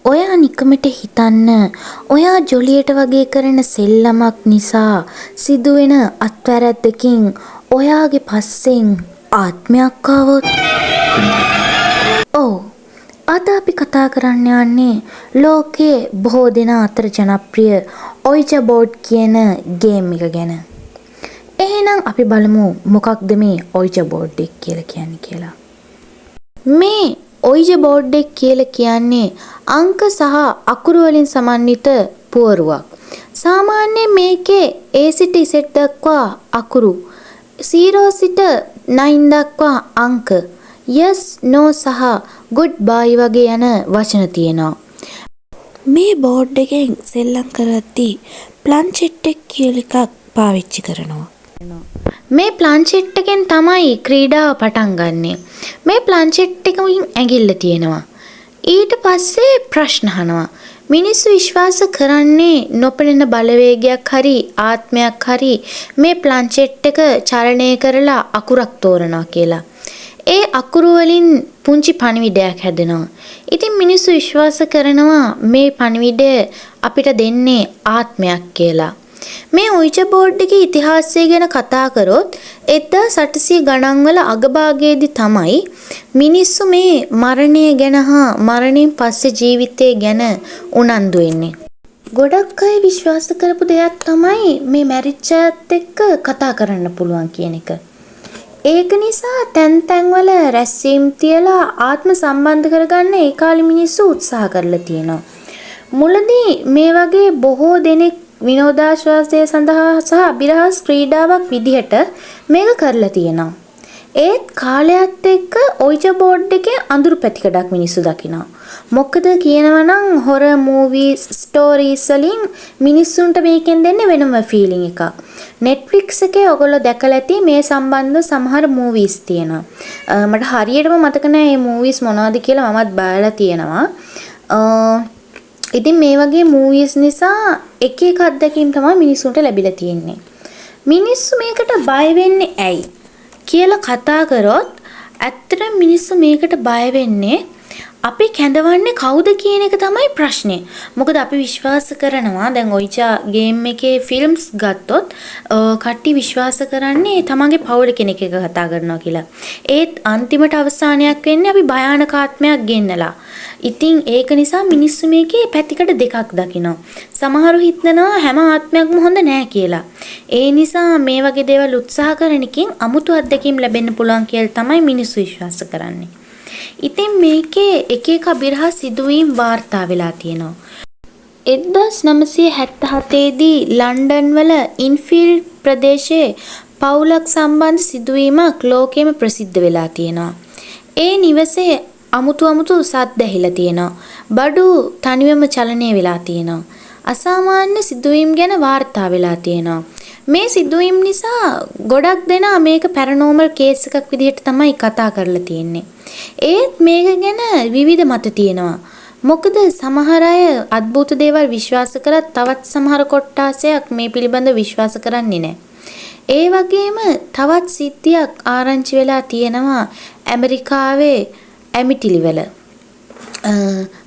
ඔයා නිකමට හිතන්න ඔයා ජොලියට වගේ කරන සෙල්ලමක් නිසා සිදුවෙන අත්වැරැද්දකින් ඔයාගේ පස්සෙන් ආත්මයක් ආවොත්. ඔව්. අද අපි කතා කරන්න යන්නේ ලෝකයේ බොහෝ දෙනා අතර ජනප්‍රිය ඔයිජා බෝඩ් කියන ගේම් එක ගැන. එහෙනම් අපි බලමු මොකක්ද මේ ඔයිජා බෝඩ් එක කියලා කියන්නේ කියලා. මේ ඔයිජා බෝඩ් එක කියලා කියන්නේ අංක සහ අකුරු වලින් සමන්විත පුවරුවක්. සාමාන්‍යයෙන් මේකේ A සිට Z දක්වා අකුරු 0 සිට 9 දක්වා අංක yes no සහ goodbye වගේ යන වචන තියෙනවා. මේ බෝඩ් එකෙන් සෙල්ලම් කරද්දී ප්ලන්චෙට් එක කියලා එකක් පාවිච්චි කරනවා. මේ ප්ලන්චෙට් එකෙන් තමයි ක්‍රීඩාව පටන් ගන්නෙ. මේ ප්ලන්චෙට් එකකින් ඇඟිල්ල තියෙනවා. ඊට පස්සේ ප්‍රශ්න අහනවා. මිනිස්සු විශ්වාස කරන්නේ නොපෙනෙන බලවේගයක් හරි ආත්මයක් හරි මේ ප්ලන්චෙට් එක චලනය කරලා අකුරක් තෝරනවා කියලා. ඒ අකුරු වලින් පුංචි පණිවිඩයක් හැදෙනවා. ඉතින් මිනිස්සු විශ්වාස කරනවා මේ පණිවිඩය අපිට දෙන්නේ ආත්මයක් කියලා. මේ ඔයිජා බෝඩ් එකේ ඉතිහාසය ගැන කතා කරොත් 1800 ගණන් වල අගභාගයේදී තමයි මිනිස්සු මේ මරණය ගැන හා මරණයෙන් පස්සේ ජීවිතය ගැන උනන්දු වෙන්නේ. ගොඩක් අය විශ්වාස කරපු දෙයක් තමයි මේ මැරිච්ච අයත් එක්ක කතා කරන්න පුළුවන් කියන එක. ඒක නිසා තැන් තැන්වල රැස්වීම් තියලා ආත්ම සම්බන්ධ කරගන්න ඒ කාලේ මිනිස්සු උත්සාහ කරලා තියෙනවා. මුලදී මේ වගේ බොහෝ දෙනෙක් විනෝදාශ්වාසය සඳහා සහ අභිරහස් ක්‍රීඩාවක් විදිහට මේක කරලා තියෙනවා. ඒත් කාලයත් එක්ක ඔයිජා බෝඩ් එකේ අඳුරු පැතිකඩක් මිනිස්සු දකිනවා. මොකද කියනවා නම් හොරර් මූවීස් ස්ටෝරීස් වලින් මිනිස්සුන්ට මේකෙන් දෙන්නේ වෙනම ෆීලිං එකක්. Netflix එකේ ඔයගොල්ලෝ දැකලා ඇති මේ සම්බන්ධ සමහර මූවීස් තියෙනවා. මට හරියටම මතක නැහැ මේ මූවීස් මොනවද කියලා මමත් බලලා තියෙනවා. ඉතින් මේ වගේ මූවීස් නිසා එක එක අත්දැකීම් තමයි මිනිස්සුන්ට ලැබිලා තියෙන්නේ. මිනිස්සු මේකට බය වෙන්නේ ඇයි කියලා කතා කරොත් ඇත්තටම මිනිස්සු මේකට බය වෙන්නේ අපි කැඳවන්නේ කවුද කියන එක තමයි ප්‍රශ්නේ. මොකද අපි විශ්වාස කරනවා දැන් ඔයිජා ගේම් එකේ ෆිල්ම්ස් ගත්තොත් කට්ටිය විශ්වාස කරන්නේ තමන්ගේ පවුල කෙනෙක් එක කතා කරනවා කියලා. ඒත් අන්තිමට අවසානයක් වෙන්නේ අපි භයානක ආත්මයක් ගෙන්නලා. ඉතින් ඒක නිසා මිනිස්සු මේකේ පැතිකඩ දෙකක් දකිනවා. සමහරු හිතනවා හැම ආත්මයක්ම හොඳ නෑ කියලා. ඒ නිසා මේ වගේ දේවල් උත්සාහ කරන එකෙන් අමුතු අත්දැකීම් ලැබෙන්න පුළුවන් කියලා තමයි මිනිස්සු විශ්වාස කරන්නේ. ඉතින් මේකේ එක එක අභිරහස් සිදුවීම් වාර්තා වෙලා තියෙනවා. 1977 දී ලන්ඩන් වල ඉන්ෆීල්ඩ් ප්‍රදේශයේ පවුලක් සම්බන්ධ සිදුවීමක් ලෝකෙම ප්‍රසිද්ධ වෙලා තියෙනවා. ඒ නිවසේ අමුතු සද්ද ඇහිලා තියෙනවා. බඩු තනිවම චලනය වෙලා තියෙනවා. අසාමාන්‍ය සිදුවීම් ගැන වාර්තා වෙලා තියෙනවා. මේ සිදුවීම් නිසා ගොඩක් දෙනා මේක පැරනෝමල් කේස් එකක් විදිහට තමයි කතා කරලා තියෙන්නේ. ඒත් මේක ගැන විවිධ මත තියෙනවා. මොකද සමහර අය අద్భుත දේවල් විශ්වාස කරත් තවත් සමහර කොට්ටාසයක් මේ පිළිබඳව විශ්වාස කරන්නේ නැහැ. ඒ වගේම තවත් සිද්ධියක් ආරංචි වෙලා තියෙනවා ඇමරිකාවේ ඇමිටිලි වල.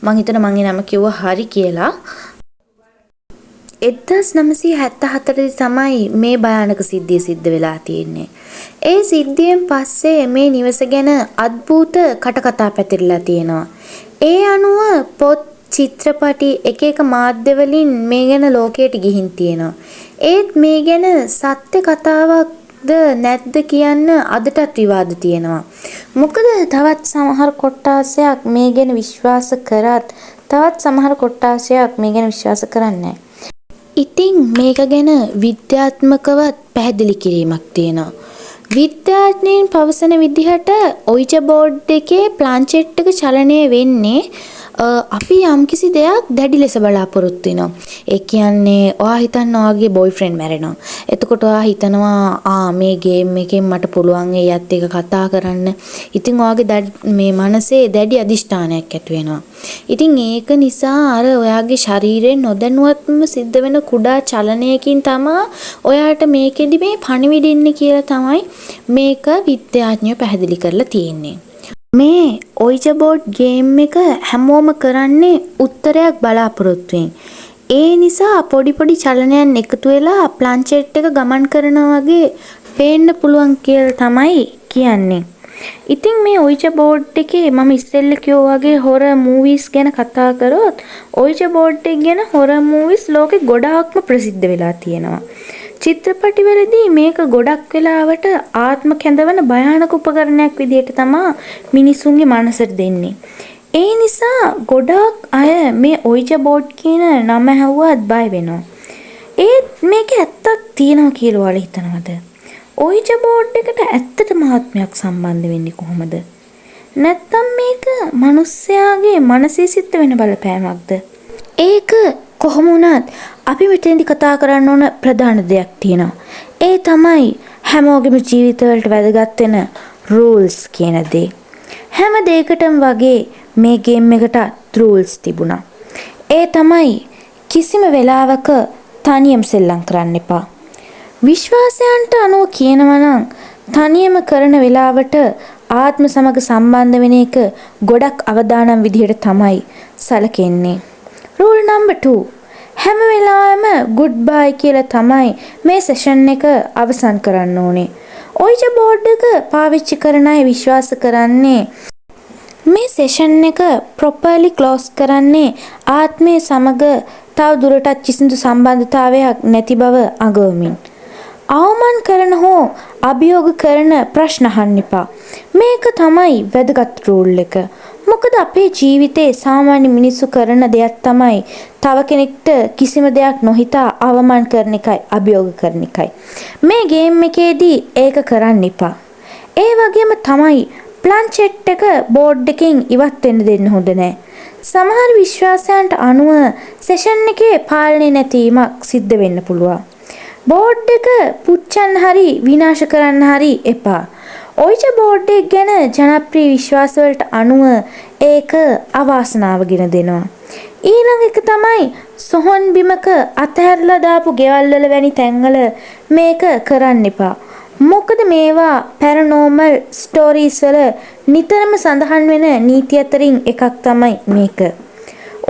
මං හිතන මං නම කිව්වා හරි කියලා. 1974 දී තමයි මේ භයානක සිද්ධිය සිද්ධ වෙලා තියෙන්නේ. ඒ සිද්ධියෙන් පස්සේ මේ නිවස ගැන අద్భుත කටකතා පැතිරලා තියෙනවා. ඒ අනුව පොත් චිත්‍රපටි එක එක මාධ්‍ය වලින් මේ ගැන ලෝකයට ගිහින් තියෙනවා. ඒත් මේ ගැන සත්‍ය කතාවක්ද නැද්ද කියන්න අදටත් විවාද තියෙනවා. මොකද තවත් සමහර කොට්ටාසයක් මේ ගැන විශ්වාස කරත් තවත් සමහර කොට්ටාසයක් මේ ගැන විශ්වාස කරන්නේ නැහැ. ඉතින් මේක ගැන විද්‍යාත්මකවත් පැහැදිලි කිරීමක් තියෙනවා. විද්‍යාඥයන් පවසන විදිහට ඔයිජා බෝඩ් එකේ ප්ලන්චෙට් එක චලනය වෙන්නේ අපි යම්කිසි දෙයක් දැඩි ලෙස බලාපොරොත්තු වෙනවා. ඒ කියන්නේ ඔයා හිතන්න ඔයාගේ බොයිෆ්‍රෙන්ඩ් මැරෙනවා. එතකොට ඔයා හිතනවා මේ ගේම් එකෙන් මට පුළුවන් එයත් එක්ක කතා කරන්න. ඉතින් ඔයාගේ මේ මනසේ දැඩි අදිෂ්ඨානයක් ඇති වෙනවා. ඉතින් ඒක නිසා අර ඔයාගේ ශරීරයෙන් නොදැනුවත්වම සිද්ධ වෙන කුඩා චලනයකින් තමයි ඔයාට මේකෙදි මේ පණිවිඩ ඉන්නේ කියලා තමයි මේක විද්‍යාඥයෝ පැහැදිලි කරලා තියෙන්නේ. මේ ඔයිජ බෝඩ් ගේම් එක හැමෝම කරන්නේ උත්තරයක් බලාපොරොත්තුෙන්. ඒ නිසා පොඩි පොඩි චලනයන් එකතු වෙලා ප්ලන්චෙට් එක ගමන් කරනවා වගේ පේන්න පුළුවන් කියලා තමයි කියන්නේ. ඉතින් මේ ඔයිජ බෝඩ් එකේ මම ඉස්සෙල්ලා කිව්වා වගේ හොරර් මූවිස් ගැන කතා කරොත් ඔයිජ බෝඩ් එක ගැන හොරර් මූවිස් ලෝකෙ ගොඩාක්ම ප්‍රසිද්ධ වෙලා තියෙනවා. චිත්‍රපටිවලදී මේක ගොඩක් වෙලාවට ආත්ම කැඳවන භයානක උපකරණයක් විදිහට තමයි මිනිසුන්ගේ මනසට දෙන්නේ. ඒ නිසා ගොඩාක් අය මේ ඔයිජ බෝඩ් කියන නම ඇහුවත් බය වෙනවා. ඒත් මේක ඇත්තක් තියෙනවා කියලා ඔයාලා හිතනවද? ඔයිජ බෝඩ් එකට ඇත්තටම ආත්මයක් සම්බන්ධ වෙන්නේ කොහොමද? නැත්තම් මේක මිනිස්යාගේ මනසේ සිද්ධ වෙන බලපෑමක්ද? ඒක කොහොම වුණත් අපි මෙතෙන්දි කතා කරන්න ඕන ප්‍රධාන දෙයක් තියෙනවා. ඒ තමයි හැමෝගෙම ජීවිතවලට වැදගත් වෙන රූල්ස් කියන දේ. හැම දෙයකටම වගේ මේ ගේම් එකට රූල්ස් තිබුණා. ඒ තමයි කිසිම වෙලාවක තනියම සෙල්ලම් කරන්න එපා. විශ්වාසයන්ට අනුව කියනවා නම් තනියම කරන වෙලාවට ආත්ම සමග සම්බන්ධ වෙන එක ගොඩක් අවදානම් විදිහට තමයි සැලකෙන්නේ. රූල් නම්බර් 2 හැම වෙලාවෙම ගුඩ් බයි කියලා තමයි මේ සෙෂන් එක අවසන් කරන්න ඕනේ. ඔයිජ බෝඩ් එක පාවිච්චි කරන අය විශ්වාස කරන්නේ මේ සෙෂන් එක ප්‍රොපර්ලි ක්ලෝස් කරන්නේ ආත්මය සමග තව දුරටත් කිසිදු සම්බන්ධතාවයක් නැති බව අඟවමින්. අවමන් කරන හෝ අභියෝග කරන ප්‍රශ්න අහන්න එපා. මේක තමයි වැදගත් රූල් එක. මොකද අපේ ජීවිතේ සාමාන්‍ය මිනිස්සු කරන දෙයක් තමයි තව කෙනෙක්ට කිසිම දෙයක් නොහිතා අවමන් කරන එකයි අභියෝග කරන එකයි. මේ ගේම් එකේදී ඒක කරන්න එපා. ඒ වගේම තමයි ප්ලන්චෙට් එක බෝඩ් එකෙන් ඉවත් වෙන්න දෙන්න හොඳ නැහැ. සමහර විශ්වාසයන්ට අනුව සෙෂන් එකේ පාලනය නැතිවීමක් සිද්ධ වෙන්න පුළුවන්. බෝඩ් එක පුච්චන්න හරි විනාශ කරන්න හරි එපා. ඔයිජ බෝඩ් එක ගැන ජනප්‍රිය විශ්වාසවලට අනුව ඒක අවාසනාවගෙන දෙනවා. ඊළඟ එක තමයි සොහොන් බිමක අතහැරලා දාපු ගෙවල් වල වැනි තැන්වල මේක කරන්න එපා. මොකද මේවා පැරනෝමල් ස්ටෝරීස් වල නිතරම සඳහන් වෙන නීති අතරින් එකක් තමයි මේක.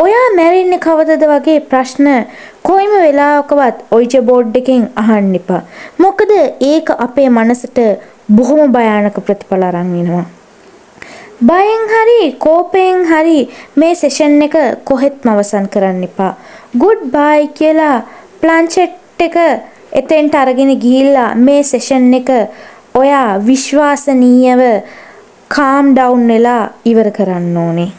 ඔයා මැරෙන්නේ කවදද වගේ ප්‍රශ්න කොයිම වෙලාවකවත් ඔයිජ බෝඩ් එකෙන් අහන්න එපා. මොකද ඒක අපේ මනසට බොහොම භයානක ප්‍රතිඵල අරන් එනවා. බයෙන් හරි කෝපයෙන් හරි මේ සෙෂන් එක කොහෙත්ම අවසන් කරන්න එපා. ගුඩ් බයි කියලා ප්ලන්චෙට් එක එතෙන්ට අරගෙන ගිහිල්ලා මේ සෙෂන් එක ඔයා විශ්වාසනීයව කාම් ඩවුන් වෙලා ඉවර කරන්න ඕනේ.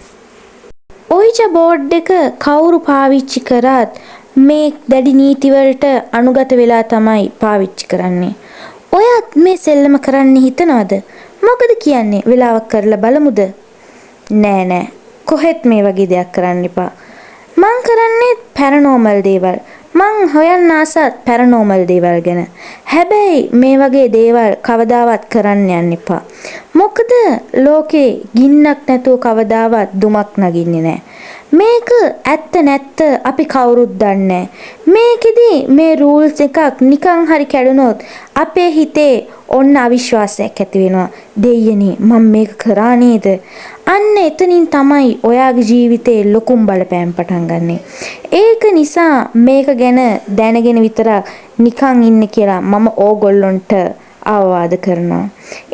ඔයිජ බෝඩ් එක කවුරු පාවිච්චි කරත් මේ දැඩි නීති වලට අනුගත වෙලා තමයි පාවිච්චි කරන්නේ. ඔයත් මේ සෙල්ලම කරන්න හිතනවද? මොකද කියන්නේ? වෙලාවක් කරලා බලමුද? නෑ කොහෙත් මේ වගේ දෙයක් කරන්න එපා. මං කරන්නේ පැරනෝමල් දේවල්. මං හොයන්න ආසත් පැරනෝමල් දේවල් ගැන. හැබැයි මේ වගේ දේවල් කවදාවත් කරන්න යන්න එපා. මොකද ලෝකේ ගින්නක් නැතුව කවදාවත් දුමක් නගින්නේ නැහැ. මේක ඇත්ත නැත්ත අපි කවුරුත් දන්නේ මේකෙදි මේ රූල්ස් එකක් නිකන් හරි කැඩුනොත් අපේ හිතේ ඔන්න අවිශ්වාසයක් ඇති වෙනවා. දෙයියනේ මම මේක කරා නේද? අන්න එතනින් තමයි ඔයාගේ ජීවිතේ ලොකුම බලපෑම් පටන් ගන්නෙ. ඒක නිසා මේක ගැන දැනගෙන විතරක් නිකන් ඉන්න කියලා මම ඕගොල්ලොන්ට අවවාද කරනවා.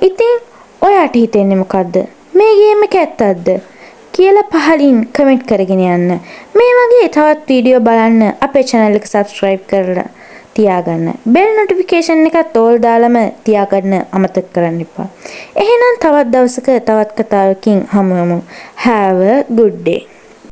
ඉතින් ඔයාට හිතෙන්නේ මොකද්ද? මේ ගේම් එක ඇත්තක්ද කියලා පහලින් කමෙන්ට් කරගෙන යන්න. මේ වගේ තවත් වීඩියෝ බලන්න අපේ channel එක subscribe කරලා තියාගන්න. bell notification එකත් ඕල් දාලම තියාගන්න අමතක කරන්න එපා. එහෙනම් තවත් දවසක තවත් කතාවකින් හමු වෙමු. Have a good day.